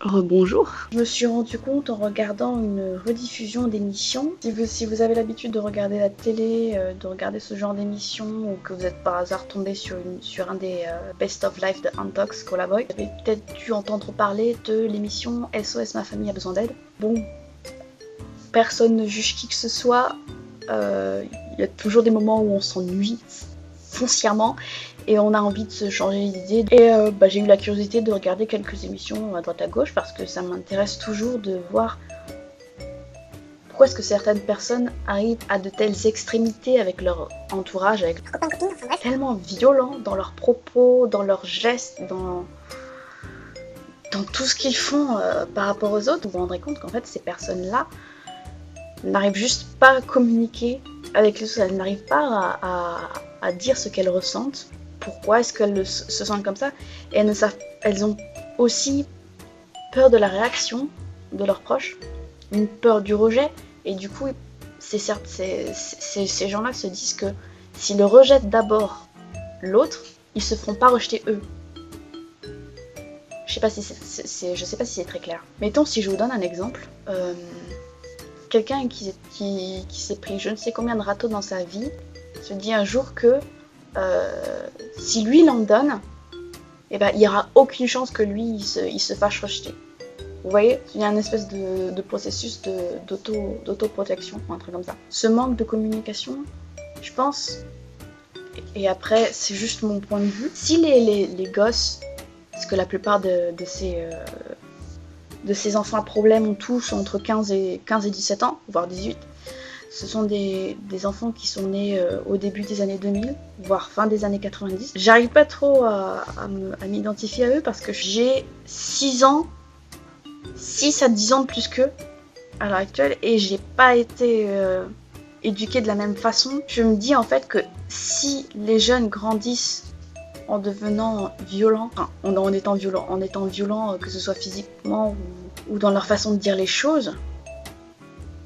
Rebonjour. Je me suis rendu compte en regardant une rediffusion d'émissions. Si vous avez l'habitude de regarder la télé, de regarder ce genre d'émissions, ou que vous êtes par hasard tombé sur un des Best of Life de Antox Collaboy, vous avez peut-être dû entendre parler de l'émission SOS Ma Famille a besoin d'aide. Bon, personne ne juge qui que ce soit. Il y a toujours des moments où on s'ennuie foncièrement et on a envie de se changer d'idée. Et j'ai eu la curiosité de regarder quelques émissions à droite à gauche parce que ça m'intéresse toujours de voir pourquoi est-ce que certaines personnes arrivent à de telles extrémités avec leur entourage, avec tellement violents dans leurs propos, dans leurs gestes, dans tout ce qu'ils font par rapport aux autres. Vous vous rendrez compte qu'en fait ces personnes-là n'arrivent juste pas à communiquer avec les autres, elles n'arrivent pas à dire ce qu'elles ressentent, pourquoi est-ce qu'elles se sentent comme ça, et elles ont aussi peur de la réaction de leurs proches, une peur du rejet, et du coup, ces gens-là se disent que s'ils rejettent d'abord l'autre, ils se feront pas rejeter eux. Je sais pas si c'est très clair. Mettons, si je vous donne un exemple, quelqu'un qui s'est pris je ne sais combien de râteaux dans sa vie se dit un jour que si lui il en donne, il n'y aura aucune chance que lui il se fasse rejeter. Vous voyez, il y a une espèce de processus d'autoprotection, un truc comme ça. Ce manque de communication, je pense, et après c'est juste mon point de vue, si les gosses, parce que la plupart de ces enfants à problème ont tous entre 15 et 17 ans, voire 18. Ce sont des enfants qui sont nés au début des années 2000, voire fin des années 90. J'arrive pas trop à m'identifier à eux parce que j'ai 6 à 10 ans de plus qu'eux à l'heure actuelle et j'ai pas été éduquée de la même façon. Je me dis en fait que si les jeunes grandissent en devenant violents, en étant violents, que ce soit physiquement ou dans leur façon de dire les choses,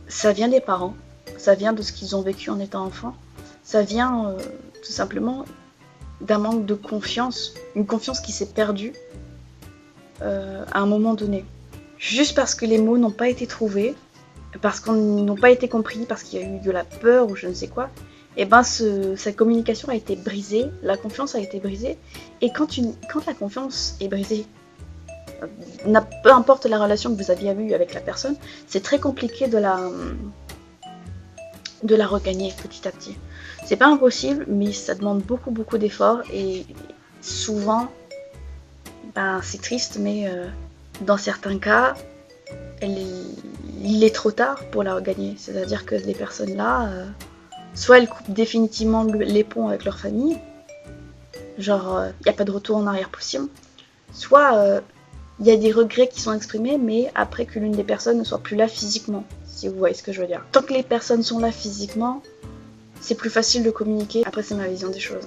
ça vient des parents, ça vient de ce qu'ils ont vécu en étant enfants, ça vient tout simplement d'un manque de confiance, une confiance qui s'est perdue à un moment donné. Juste parce que les mots n'ont pas été trouvés, parce qu'ils n'ont pas été compris, parce qu'il y a eu de la peur ou je ne sais quoi, et cette communication a été brisée, la confiance a été brisée, et quand la confiance est brisée, peu importe la relation que vous aviez eue avec la personne, c'est très compliqué de la regagner petit à petit. C'est pas impossible, mais ça demande beaucoup d'efforts, et souvent, c'est triste, mais dans certains cas, il est trop tard pour la regagner. C'est-à-dire que les personnes-là, soit elles coupent définitivement les ponts avec leur famille, genre il n'y a pas de retour en arrière possible, soit il y a des regrets qui sont exprimés, mais après que l'une des personnes ne soit plus là physiquement, si vous voyez ce que je veux dire. Tant que les personnes sont là physiquement, c'est plus facile de communiquer. Après, c'est ma vision des choses.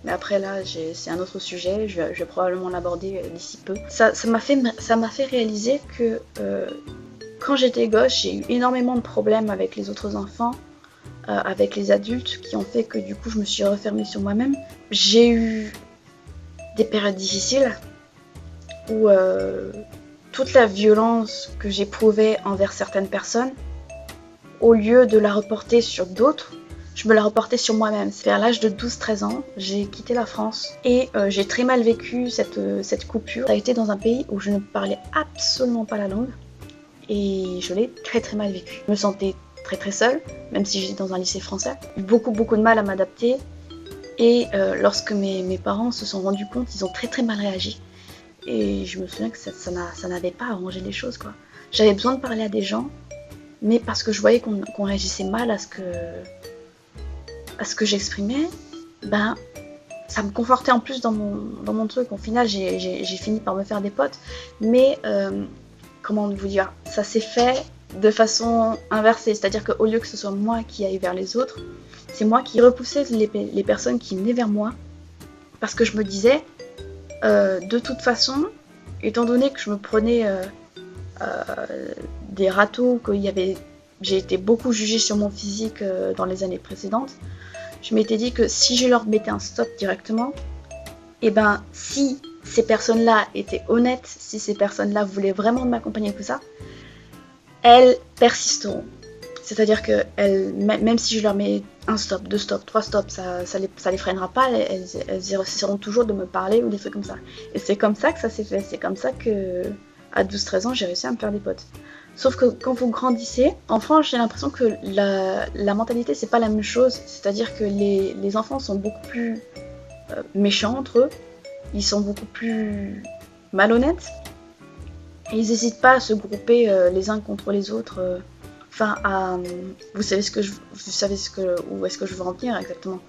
Mais après là, c'est un autre sujet, je vais probablement l'aborder d'ici peu. Ça m'a fait réaliser que quand j'étais gosse, j'ai eu énormément de problèmes avec les autres enfants, avec les adultes, qui ont fait que du coup je me suis refermée sur moi-même. J'ai eu des périodes difficiles où toute la violence que j'éprouvais envers certaines personnes, au lieu de la reporter sur d'autres, je me la reportais sur moi-même. C'est à l'âge de 12-13 ans, j'ai quitté la France et j'ai très mal vécu cette coupure. Ça a été dans un pays où je ne parlais absolument pas la langue et je l'ai très mal vécu. Je me sentais très seule, même si j'étais dans un lycée français. J'ai eu beaucoup de mal à m'adapter et lorsque mes parents se sont rendus compte, ils ont très mal réagi. Et je me souviens que ça n'avait pas arrangé les choses, quoi. J'avais besoin de parler à des gens, mais parce que je voyais qu'on réagissait mal à ce que j'exprimais, ça me confortait en plus dans mon truc. Au final, j'ai fini par me faire des potes, mais comment vous dire, ça s'est fait de façon inversée, c'est-à-dire qu'au lieu que ce soit moi qui aille vers les autres, c'est moi qui repoussais les personnes qui venaient vers moi, parce que je me disais, de toute façon, étant donné que je me prenais des râteaux, j'ai été beaucoup jugée sur mon physique dans les années précédentes, je m'étais dit que si je leur mettais un stop directement, si ces personnes-là étaient honnêtes, si ces personnes-là voulaient vraiment m'accompagner que ça, elles persisteront. C'est-à-dire que même si je leur mets 1 stop, 2 stops, 3 stops, ça les freinera pas, elles essaieront toujours de me parler ou des trucs comme ça. Et c'est comme ça que ça s'est fait, c'est comme ça que à 12-13 ans j'ai réussi à me faire des potes. Sauf que quand vous grandissez, en France j'ai l'impression que la mentalité c'est pas la même chose, c'est-à-dire que les enfants sont beaucoup plus méchants entre eux, ils sont beaucoup plus malhonnêtes, et ils n'hésitent pas à se grouper les uns contre les autres. Vous savez où est-ce que je veux en venir exactement.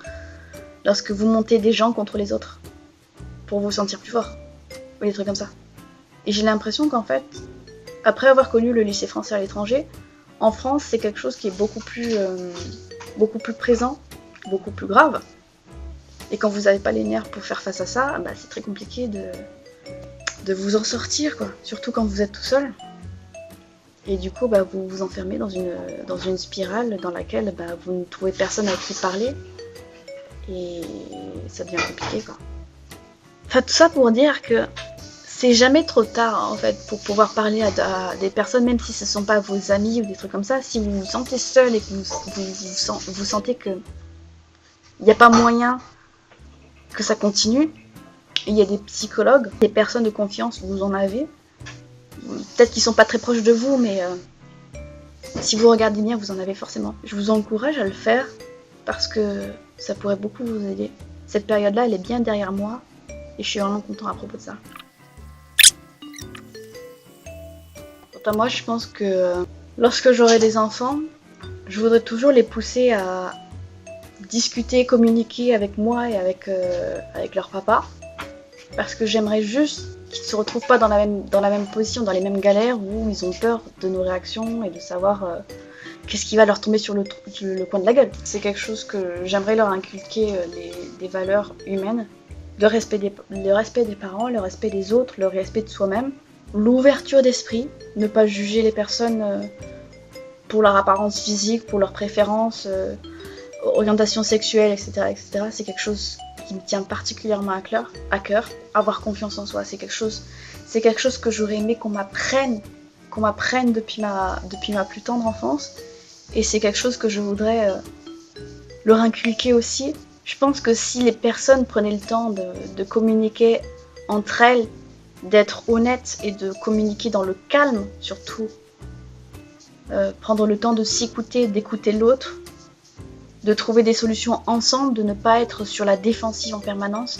Lorsque vous montez des gens contre les autres pour vous sentir plus fort, ou des trucs comme ça. Et j'ai l'impression qu'en fait, après avoir connu le lycée français à l'étranger, en France c'est quelque chose qui est beaucoup plus présent, beaucoup plus grave. Et quand vous n'avez pas les nerfs pour faire face à ça, bah, c'est très compliqué de vous en sortir, quoi. Surtout quand vous êtes tout seul. Et du coup, bah, vous vous enfermez dans une spirale dans laquelle bah, vous ne trouvez personne à qui parler. Et ça devient compliqué, quoi. Enfin, tout ça pour dire que c'est jamais trop tard, en fait, pour pouvoir parler à des personnes, même si ce ne sont pas vos amis ou des trucs comme ça. Si vous vous sentez seul et que vous sentez que il n'y a pas moyen que ça continue, il y a des psychologues, des personnes de confiance, vous en avez. Peut-être qu'ils sont pas très proches de vous, mais si vous regardez bien, vous en avez forcément. Je vous encourage à le faire parce que ça pourrait beaucoup vous aider. Cette période-là, elle est bien derrière moi et je suis vraiment content à propos de ça. Quant à moi, je pense que lorsque j'aurai des enfants, je voudrais toujours les pousser à discuter, communiquer avec moi et avec leur papa. Parce que j'aimerais juste qu'ils ne se retrouvent pas dans la même position, dans les mêmes galères où ils ont peur de nos réactions et de savoir qu'est-ce qui va leur tomber sur le coin de la gueule. C'est quelque chose que j'aimerais leur inculquer, des valeurs humaines, le respect des parents, le respect des autres, le respect de soi-même, l'ouverture d'esprit, ne pas juger les personnes pour leur apparence physique, pour leurs préférences, orientation sexuelle, etc., etc. C'est quelque chose qui me tient particulièrement à cœur. Avoir confiance en soi, c'est quelque chose que j'aurais aimé qu'on m'apprenne depuis ma plus tendre enfance, et c'est quelque chose que je voudrais leur inculquer aussi. Je pense que si les personnes prenaient le temps de communiquer entre elles, d'être honnêtes et de communiquer dans le calme surtout, prendre le temps de s'écouter, d'écouter l'autre, de trouver des solutions ensemble, de ne pas être sur la défensive en permanence,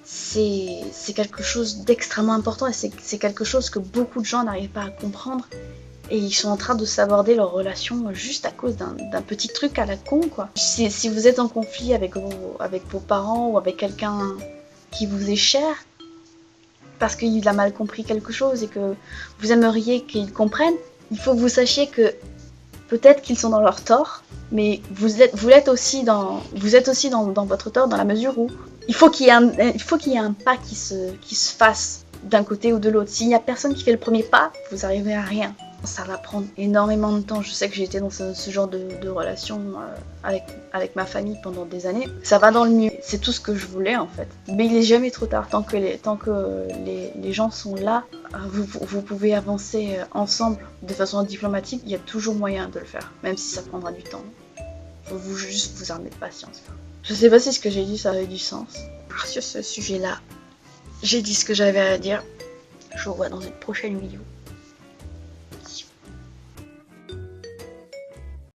c'est quelque chose d'extrêmement important et c'est quelque chose que beaucoup de gens n'arrivent pas à comprendre et ils sont en train de s'aborder leur relation juste à cause d'un petit truc à la con, quoi. Si vous êtes en conflit avec vos parents ou avec quelqu'un qui vous est cher, parce qu'il a mal compris quelque chose et que vous aimeriez qu'il comprenne, il faut que vous sachiez que peut-être qu'ils sont dans leur tort, mais vous êtes aussi dans votre tort dans la mesure où il faut qu'il y ait un pas qui se fasse d'un côté ou de l'autre. S'il n'y a personne qui fait le premier pas, vous arrivez à rien. Ça va prendre énormément de temps. Je sais que j'ai été dans ce genre de relation avec ma famille pendant des années. Ça va dans le mieux. C'est tout ce que je voulais en fait. Mais il est jamais trop tard. Tant que les gens sont là, vous pouvez avancer ensemble de façon diplomatique. Il y a toujours moyen de le faire, même si ça prendra du temps. Faut juste vous armer de patience. Je sais pas si ce que j'ai dit ça avait du sens. Alors, sur ce sujet-là, j'ai dit ce que j'avais à dire. Je vous vois dans une prochaine vidéo.